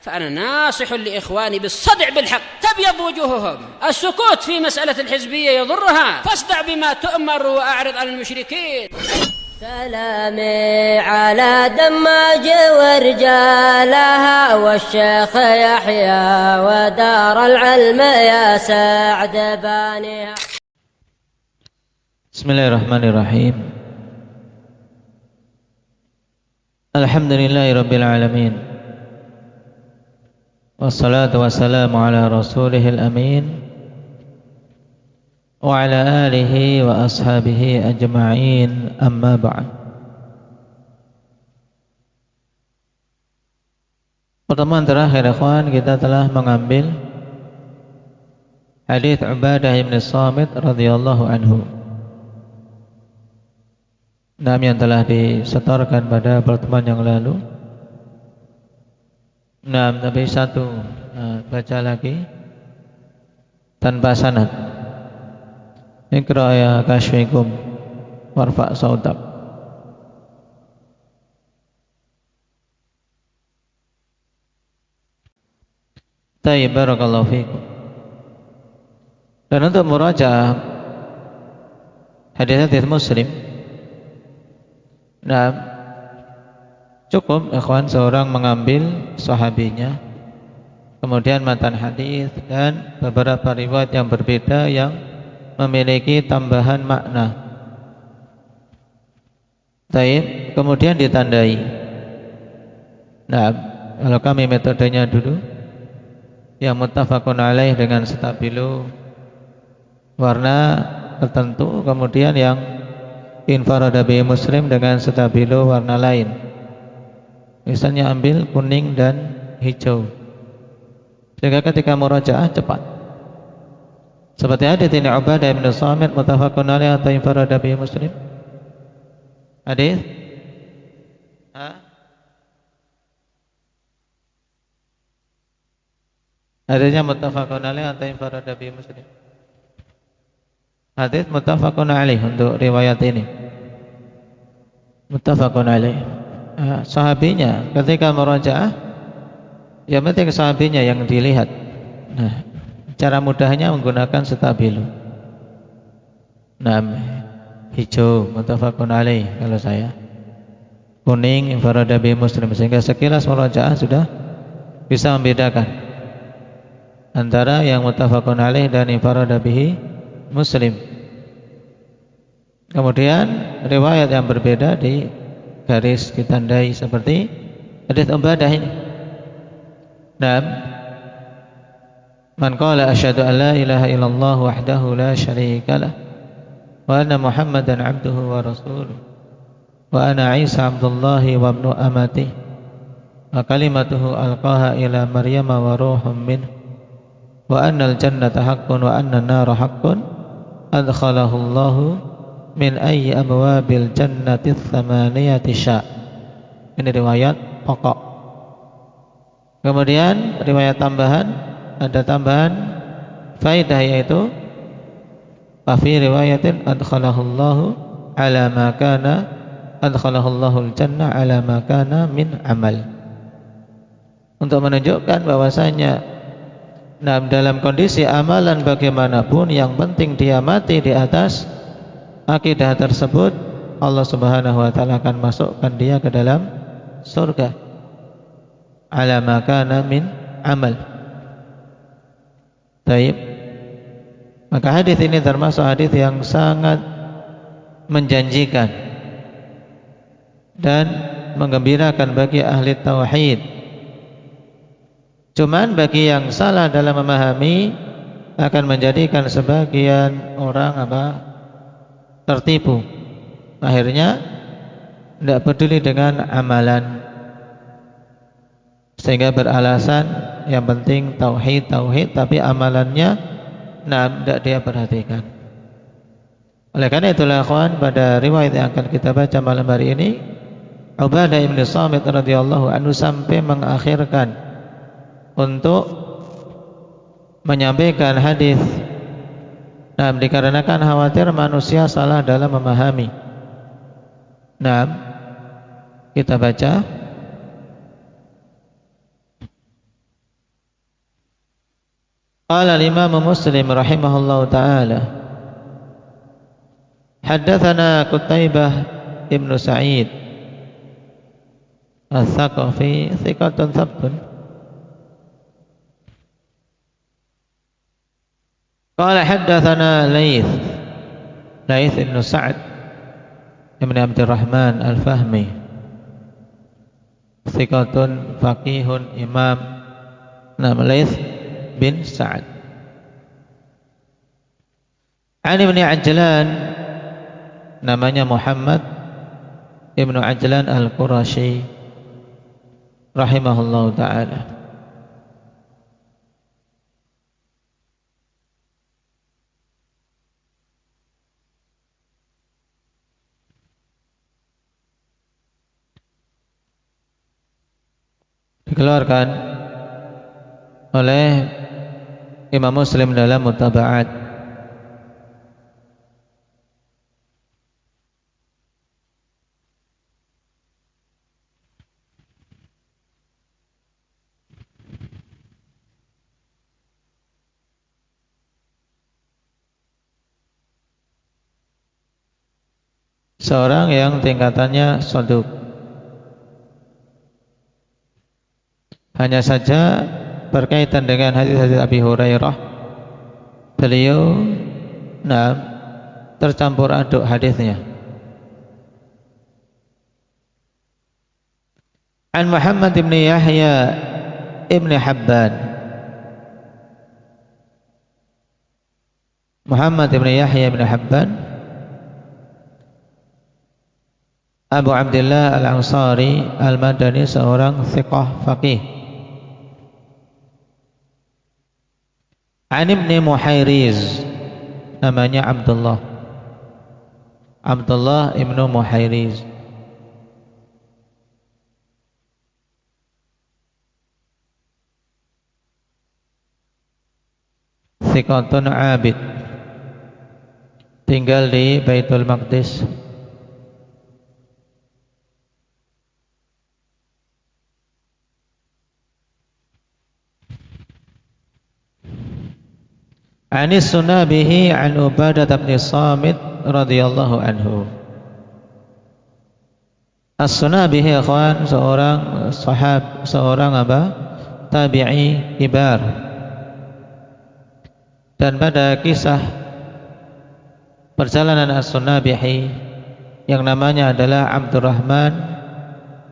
فأنا ناصح لإخواني بالصدع بالحق تبيض وجوههم. السكوت في مسألة الحزبية يضرها، فاصدع بما تؤمر وأعرض عن المشركين. سلامي على دماج ورجالها والشيخ يحيى ودار العلم يا سعد بانيها. Bismillahirrahmanirrahim. Alhamdulillahirabbil alamin. Wassalatu wassalamu ala rasulihil amin wa ala alihi wa ashabihi ajma'in, amma ba'd. Pertemuan terakhir ikhwan, kita telah mengambil hadis Ubadah bin Samit radhiyallahu anhu. Yang telah disetorkan pada pertemuan yang lalu. Tapi satu baca lagi tanpa sanad. Iqra ya kashfikum warfa' sautak. Tayyib, barakallahu fikum. Dan untuk murajaah hadis-hadis Muslim, cukup ikhwan seorang mengambil sahabinya, kemudian matan hadis dan beberapa riwayat yang berbeda yang memiliki tambahan makna. Taib, kemudian ditandai. Kalau kami metodenya dulu yang muttafaqun alaih dengan stabilo warna tertentu, kemudian yang infarada bi Muslim dengan stabilo warna lain. Misalnya ambil kuning dan hijau, sehingga ketika murajaah cepat. Seperti hadis ini Ubadah bin Samit muttafaqun alaih atau infarada bi Muslim. Hadis hadisnya muttafaqun alaih atau infarada bi Muslim. Hadis muttafaqun alaih untuk riwayat ini. Muttafaqun alaih. Sahabinya ketika murajaah, yang penting sahabinya yang dilihat. Cara mudahnya menggunakan stabilo. Hijau muttafaqun alaih kalau saya. Kuning infarada bi Muslim, sehingga sekilas murajaah sudah bisa membedakan antara yang muttafaqun alaih dan infarada bihi Muslim. Kemudian riwayat yang berbeda di garis ditandai seperti hadis Ubadah ini. Man qala asyhadu an la ilaha illallah wahdahu la syarika lah wa anna Muhammadan abduhu wa rasuluh wa ana Isa abdullahi wa ibnu amatihi wa kalimatuhu alqaha ila Maryam wa ruhum minhu wa anna al-jannata haqqun wa anna an-nara haqqun adkhalahu Allahu min ayyi abwabil jannati tsamaniyati sya'. Ini riwayat pokok. Kemudian riwayat tambahan, ada tambahan faidah, yaitu fa fi riwayatin adkhalahu Allahu ala ma kana adkhalahu Allahul jannah ala ma kana min amal. Untuk menunjukkan bahwasanya dalam kondisi amalan bagaimanapun, yang penting dia mati di atas akidah tersebut, Allah Subhanahu wa taala akan masukkan dia ke dalam surga. Ala ma kana min amal. Baik. Maka hadis ini termasuk hadis yang sangat menjanjikan dan menggembirakan bagi ahli tauhid. Cuman bagi yang salah dalam memahami akan menjadikan sebagian orang tertipu. Akhirnya tidak peduli dengan amalan, sehingga beralasan yang penting tauhid, tapi amalannya tidak dia perhatikan. Oleh karena itulah akhwan, pada riwayat yang akan kita baca malam hari ini, Ubadah bin Samit radhiyallahu anhu sampai mengakhirkan untuk menyampaikan hadis. Dikarenakan khawatir manusia salah dalam memahami. Kita baca. Qala al-Imam Muslim rahimahullahu ta'ala, haddatsana Qutaibah ibnu Sa'id Al-Thaqafi thiqatun thabtun. Qala haddatsana Laits ibnu Sa'd ibn Abdurrahman Al-Fahmi thiqatun faqihun imam, nama Laits bin Sa'd. An Ibnu Ajlan, namanya Muhammad Ibnu Ajlan Al-Qurashi rahimahullahu ta'ala. Dikeluarkan oleh Imam Muslim dalam Mutaba'at. Seorang yang tingkatannya shaduk. Hanya saja berkaitan dengan hadis-hadis Abi Hurairah, beliau tercampur aduk hadisnya. An Muhammad ibn Yahya ibn Habban, Muhammad ibn Yahya ibn Habban Abu Abdullah Al-Ansari Al-Madani, seorang thiqah faqih. An Ibn Muhairiz, namanya Abdullah Ibn Muhairiz. Thiqatun abid, tinggal di Baitul Maqdis. Anis Sunabihi an Ubadah bin Samit radhiyallahu anhu. As-Sunabihi ikhwan, seorang tabi'i kibar. Dan pada kisah perjalanan As-Sunabihi yang namanya adalah Abdurrahman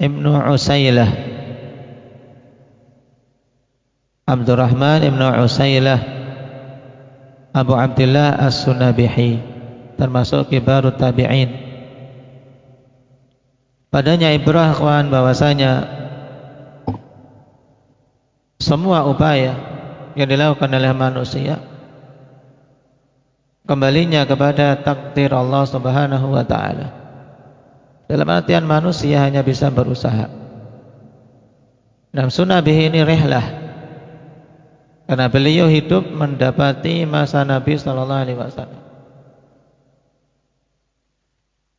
ibnu Usailah. Abdurrahman ibnu Usailah Abu Abdullah As-Sunabihi, termasuk kibarut tabi'in. Padanya ibrah kawan, bahwasanya semua upaya yang dilakukan oleh manusia kembalinya kepada takdir Allah Subhanahu wa ta'ala. Dalam artian manusia hanya bisa berusaha. Dan Sunabihi ini rihlah, karena beliau hidup mendapati masa Nabi sallallahu alaihi wasallam.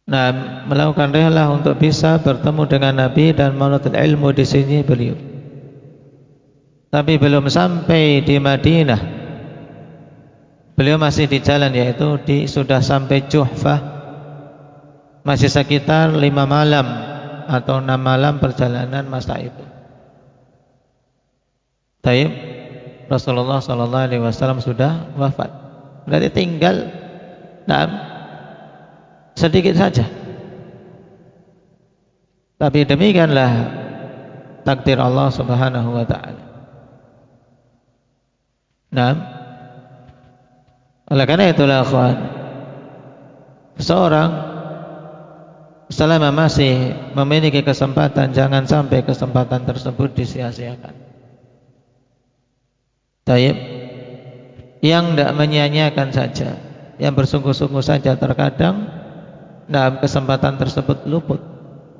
Nah, melakukan rihlah untuk bisa bertemu dengan Nabi dan menuntut ilmu di sini beliau. Tapi belum sampai di Madinah, beliau masih di jalan, yaitu sudah sampai Juhfah, masih sekitar 5 malam atau 6 malam perjalanan masa itu. Taib, Rasulullah sallallahu alaihi wasallam sudah wafat. Berarti tinggal sedikit saja. Tapi demikianlah takdir Allah Subhanahu wa ta'ala. Oleh karena itulah akhwan, seorang selama masih memiliki kesempatan, jangan sampai kesempatan tersebut disia-siakan. Taib, yang tidak menyia-nyiakan saja, yang bersungguh-sungguh saja, terkadang dalam kesempatan tersebut luput,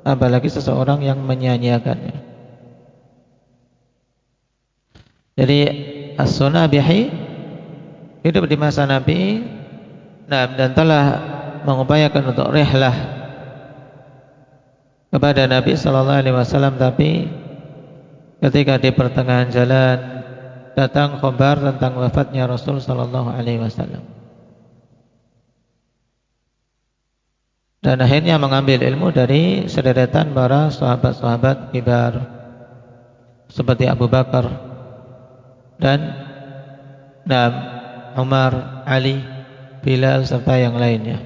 apalagi seseorang yang menyia-nyiakannya. Jadi As-Sunabihi hidup di masa Nabi, dan telah mengupayakan untuk rihlah kepada Nabi sallallahu alaihi wasallam, tapi ketika di pertengahan jalan datang khabar tentang wafatnya Rasul sallallahu alaihi wasallam. Dan akhirnya mengambil ilmu dari sederetan para sahabat-sahabat kibar seperti Abu Bakar dan Umar, Ali, Bilal serta yang lainnya.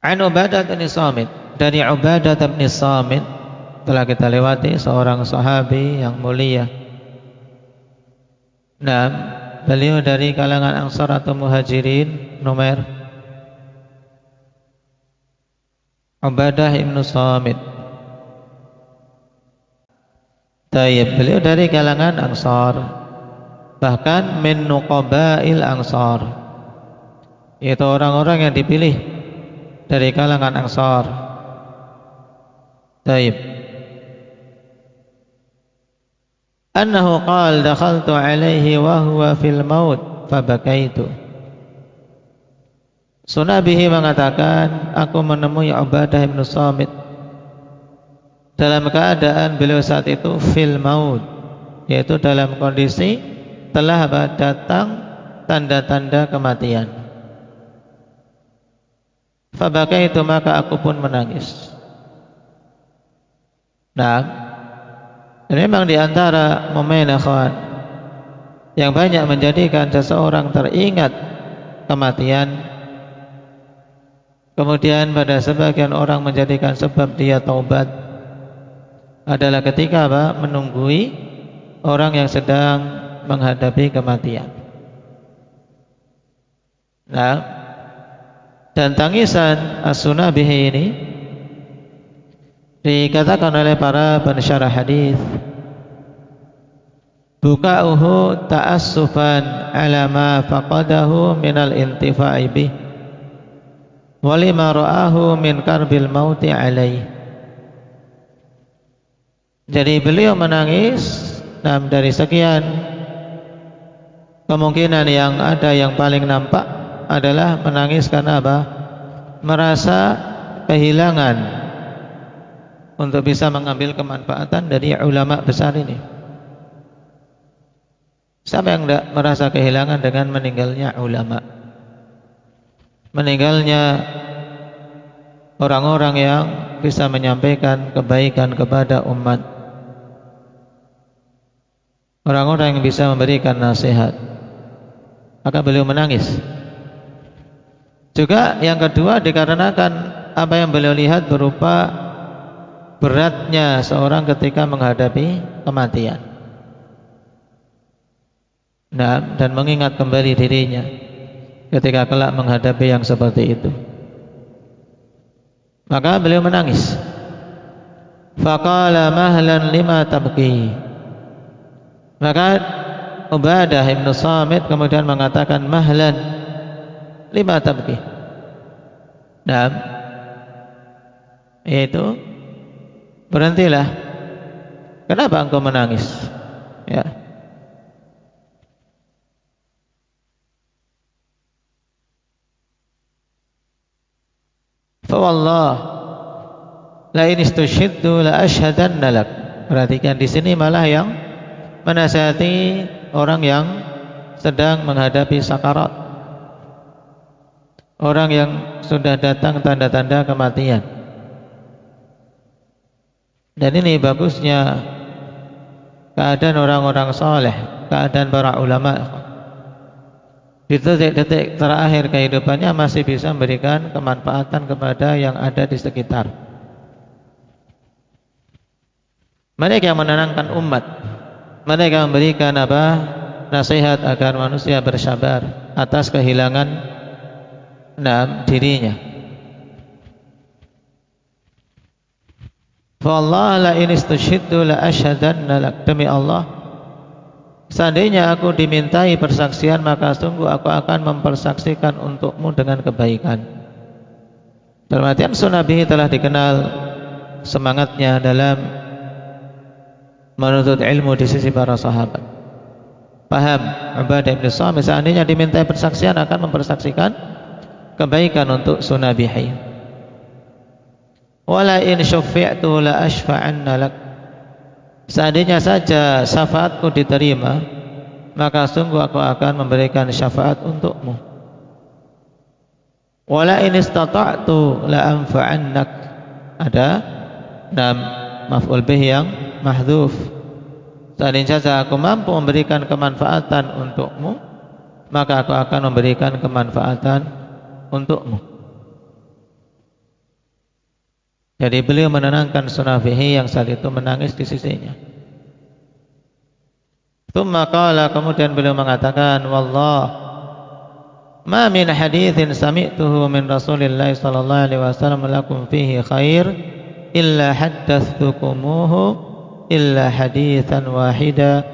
An Ubadah bin Samit, dari Ubadah bin Samit telah kita lewati, seorang sahabi yang mulia. Beliau dari kalangan Ansar atau Muhajirin, Numair. Ubadah bin Samit. Beliau dari kalangan Ansar, bahkan min nuqaba'il Ansar, yaitu orang-orang yang dipilih dari kalangan Ansar. Annahu qala dakhaltu alaihi wa huwa fil maut fabakaitu. Sunabihi mengatakan, aku menemui Ubadah bin Samit dalam keadaan beliau saat itu fil maut, yaitu dalam kondisi telah datang tanda-tanda kematian. Fabakaitu, maka aku pun menangis. Dan memang diantara momen akhwan yang banyak menjadikan seseorang teringat kematian, kemudian pada sebagian orang menjadikan sebab dia taubat, adalah ketika menunggui orang yang sedang menghadapi kematian. Dan tangisan As-Sunabihi ini dikatakan oleh para pensyarah hadis, buka'uhu ta'assufan ala ma faqadahu minal intifa'i bih wa lima ra'ahu min karbil mauti alaih. Jadi beliau menangis dari sekian kemungkinan yang ada, yang paling nampak adalah menangis karena merasa kehilangan untuk bisa mengambil kemanfaatan dari ulama besar ini. Siapa yang tidak merasa kehilangan dengan meninggalnya ulama, meninggalnya orang-orang yang bisa menyampaikan kebaikan kepada umat, orang-orang yang bisa memberikan nasihat. Maka beliau menangis. Juga yang kedua dikarenakan apa yang beliau lihat berupa beratnya seorang ketika menghadapi kematian. Dan mengingat kembali dirinya ketika kelak menghadapi yang seperti itu. Maka beliau menangis. Faqala mahlan lima tabki. Maka Ubadah bin Samit kemudian mengatakan, mahlan lima tabki. Yaitu berhentilah, kenapa engkau menangis? Ya. Fa wallah la in istushiddu la ashhadanna lak. Perhatikan di sini malah yang menasihati orang yang sedang menghadapi sakarat, orang yang sudah datang tanda-tanda kematian. Dan ini bagusnya keadaan orang-orang saleh, keadaan para ulama. Di detik-detik terakhir kehidupannya masih bisa memberikan kemanfaatan kepada yang ada di sekitar. Mereka yang menenangkan umat, mereka memberikan nasihat agar manusia bersabar atas kehilangan dirinya. Fa Allah la in istushiddu la ashhadanna lak. Demi Allah, seandainya aku dimintai persaksian, maka sungguh aku akan mempersaksikan untukmu dengan kebaikan. Dalam artian Sunabihi telah dikenal semangatnya dalam menuntut ilmu di sisi para sahabat. Paham Ubadah bin Samit seandainya dimintai persaksian akan mempersaksikan kebaikan untuk Sunabihi. Wala in syuffi'tu la ashfa'anna lak. Seandainya saja syafaatku diterima, maka sungguh aku akan memberikan syafaat untukmu. Wala in istata'tu la anfa'annak. Ada maf'ul bih yang mahdhuf. Seandainya saja aku mampu memberikan kemanfaatan untukmu, maka aku akan memberikan kemanfaatan untukmu. Jadi beliau menenangkan Sunafihi yang saat itu menangis di sisinya. Tsumma qala, kemudian beliau mengatakan, wallah ma min haditsin sami'tuhu min Rasulillah sallallahu alaihi wasallam lakum fihi khair illa haddattsukumuhu illa haditsan wahida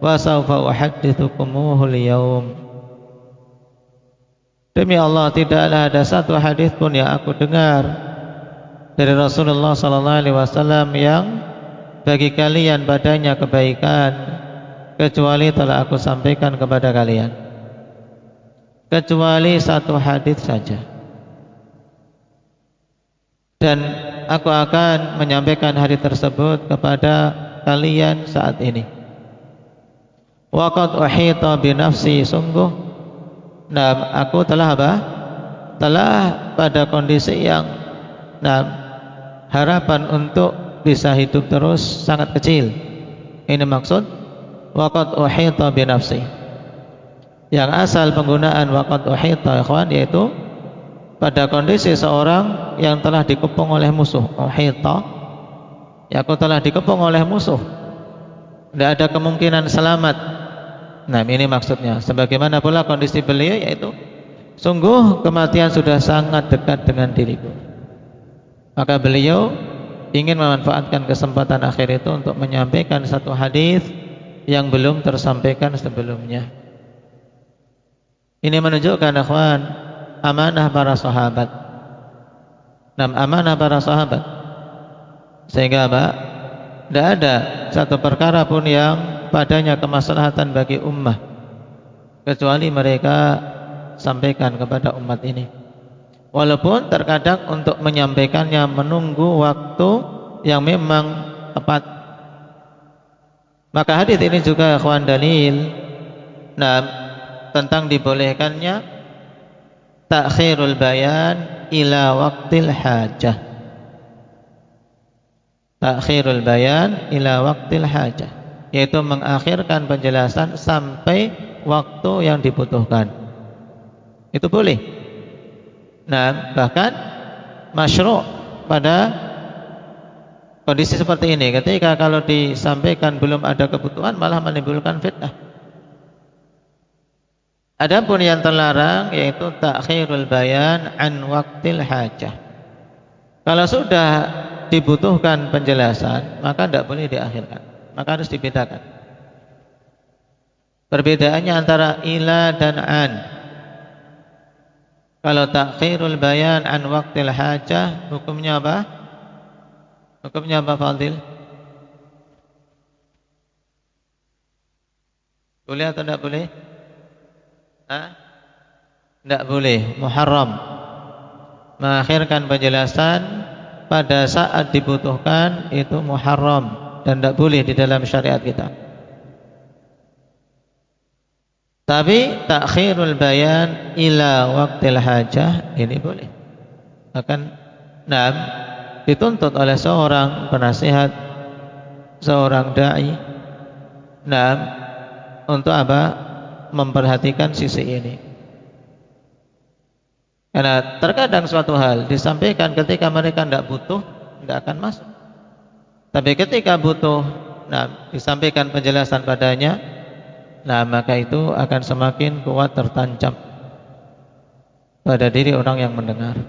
wa sawfa uhadditsukumuhu al-yawm. Demi Allah, tidaklah ada satu hadis pun yang aku dengar dari Rasulullah sallallahu alaihi wasallam yang bagi kalian padanya kebaikan kecuali telah aku sampaikan kepada kalian, kecuali satu hadis saja. Dan aku akan menyampaikan hadis tersebut kepada kalian saat ini. Waqad uhita bi nafsi, sungguh aku telah telah pada kondisi yang harapan untuk bisa hidup terus sangat kecil. Ini maksud waqad uhita bi nafsi. Yang asal penggunaan waqad uhita, ikhwan, yaitu pada kondisi seorang yang telah dikepung oleh musuh. Uhita, ya, aku telah dikepung oleh musuh, tidak ada kemungkinan selamat. Nah, ini maksudnya. Sebagaimana pula kondisi beliau, yaitu sungguh kematian sudah sangat dekat dengan diriku. Maka beliau ingin memanfaatkan kesempatan akhir itu untuk menyampaikan satu hadis yang belum tersampaikan sebelumnya. Ini menunjukkan, ikhwan, amanah para sahabat. Amanah para sahabat. Sehingga tidak ada satu perkara pun yang padanya kemaslahatan bagi ummah kecuali mereka sampaikan kepada umat ini. Walaupun terkadang untuk menyampaikannya menunggu waktu yang memang tepat. Maka hadis ini juga, ikhwan, dalil tentang dibolehkannya takhirul bayan ila waqtil hajah. Takhirul bayan ila waqtil hajah, yaitu mengakhirkan penjelasan sampai waktu yang dibutuhkan. Itu boleh. Bahkan masyru' pada kondisi seperti ini, ketika kalau disampaikan belum ada kebutuhan malah menimbulkan fitnah. Adapun yang terlarang yaitu takhirul bayan an waqtil hajah. Kalau sudah dibutuhkan penjelasan, maka tidak boleh diakhirkan, maka harus dibedakan. Perbedaannya antara ila dan an. Kalau takhirul bayan an waqtil hajah, hukumnya apa? Hukumnya apa, Fadil? Boleh atau tidak boleh? Tidak boleh, muharram. Mengakhirkan penjelasan pada saat dibutuhkan itu muharram dan tidak boleh di dalam syariat kita. Tapi takhirul bayan ila waqtil hajah ini boleh. Akan dituntut oleh seorang penasihat, seorang dai, untuk apa? Memperhatikan sisi ini. Karena terkadang suatu hal disampaikan ketika mereka tidak butuh, tidak akan masuk. Tapi ketika butuh, disampaikan penjelasan padanya, maka itu akan semakin kuat tertancap pada diri orang yang mendengar.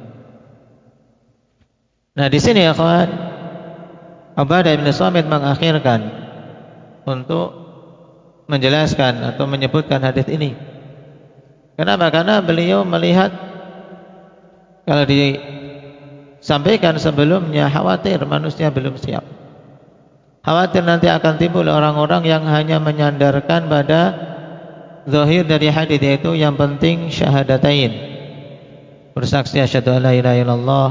Di sini, ya kawan, Ubadah bin Samit mengakhirkan untuk menjelaskan atau menyebutkan hadis ini. Kenapa? Karena beliau melihat kalau disampaikan sebelumnya khawatir manusia belum siap. Khawatir nanti akan timbul orang-orang yang hanya menyandarkan pada zahir dari hadis, yaitu yang penting syahadatain, bersaksi asyhadu alla ilaha illallah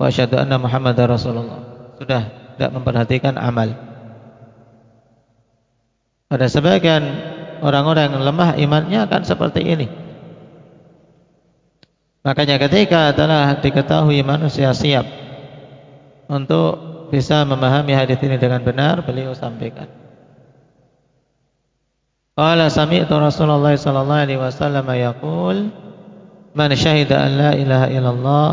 wa asyhadu anna Muhammadar Rasulullah. Sudah tidak memperhatikan amal. Pada sebagian orang-orang yang lemah imannya akan seperti ini. Makanya ketika telah diketahui manusia siap untuk bisa memahami hadis ini dengan benar, beliau sampaikan. Qala sami'tu Rasulullah sallallahu alaihi wasallam yaqul, man syahida an la ilaha illallah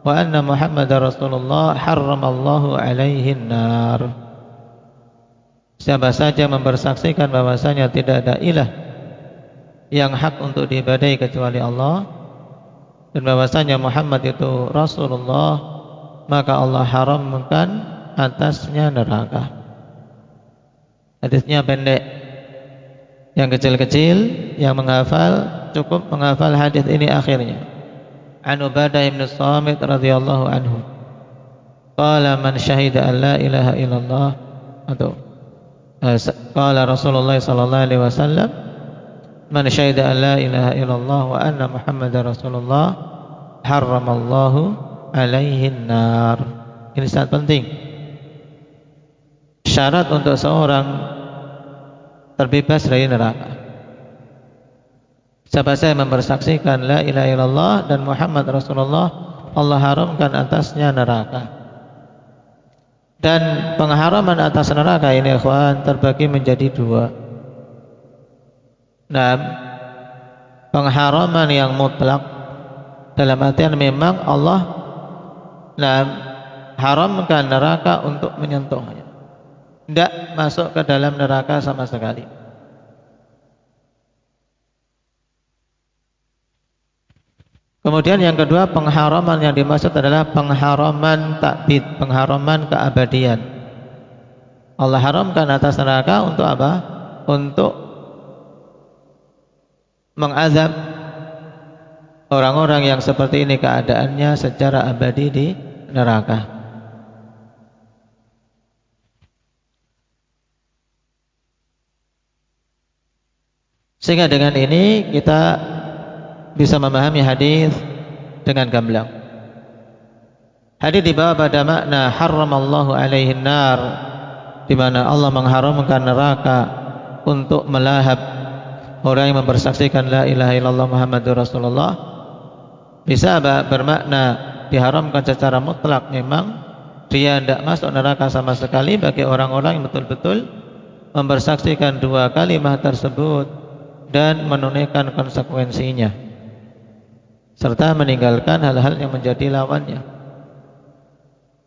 wa anna Muhammadar Rasulullah harramallahu alaihi an-nar. Siapa saja mempersaksikan bahwasanya tidak ada ilah yang hak untuk diibadahi kecuali Allah dan bahwasanya Muhammad itu Rasulullah, maka Allah haramkan atasnya neraka. Hadisnya pendek. Yang kecil-kecil yang menghafal cukup menghafal hadis ini akhirnya. An Ubadah bin Samit radhiyallahu anhu. Qala man syahida an la ilaha illallah atau qala Rasulullah sallallahu alaihi wasallam man syahida an la ilaha illallah wa anna Muhammadar Rasulullah harramallahu alaihi nar. Ini sangat penting. Syarat untuk seorang terbebas dari neraka. Siapa saya mempersaksikan la ilaha illallah dan Muhammad Rasulullah, Allah haramkan atasnya neraka. Dan pengharaman atas neraka ini ikhwan terbagi menjadi dua. Nah, pengharaman yang mutlak dalam artian memang Allah haramkan neraka untuk menyentuhnya. Tidak masuk ke dalam neraka sama sekali. Kemudian yang kedua, pengharaman yang dimaksud adalah pengharaman ta'bid, pengharaman keabadian. Allah haramkan atas neraka untuk apa? Untuk mengazab orang-orang yang seperti ini keadaannya secara abadi di neraka. Sehingga dengan ini kita bisa memahami hadis dengan gamblang. Hadis dibawa pada makna harramallahu alaihin nar, di mana Allah mengharamkan neraka untuk melahap orang yang mempersaksikan la ilaha illallah Muhammadur Rasulullah. Bisa bermakna diharamkan secara mutlak, memang dia tidak masuk neraka sama sekali bagi orang-orang yang betul-betul mempersaksikan dua kalimat tersebut dan menunaikan konsekuensinya serta meninggalkan hal-hal yang menjadi lawannya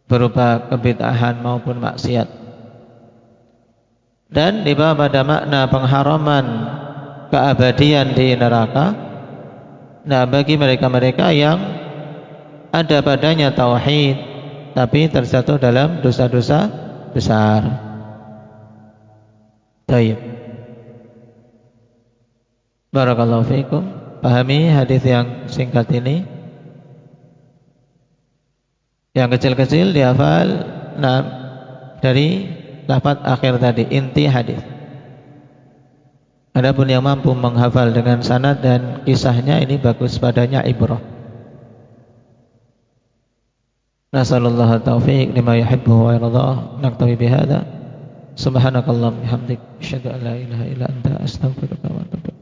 berupa kebid'ahan maupun maksiat. Dan dibawa pada makna pengharaman keabadian di neraka. Nah, bagi mereka-mereka yang ada padanya tauhid tapi terjatuh dalam dosa-dosa besar. Baik. Barakallahu fiikum. Pahami hadis yang singkat ini. Yang kecil-kecil dihafal dari lafaz akhir tadi, inti hadis. Adapun yang mampu menghafal dengan sanad dan kisahnya, ini bagus padanya ibrah. Nasallallahu taufiq lima yuhibbu wa yardah. Naktafi bihadza. Subhanakallahumma bihamdik asyhadu an la ilaha illa anta astaghfiruka wa atubu ilaik.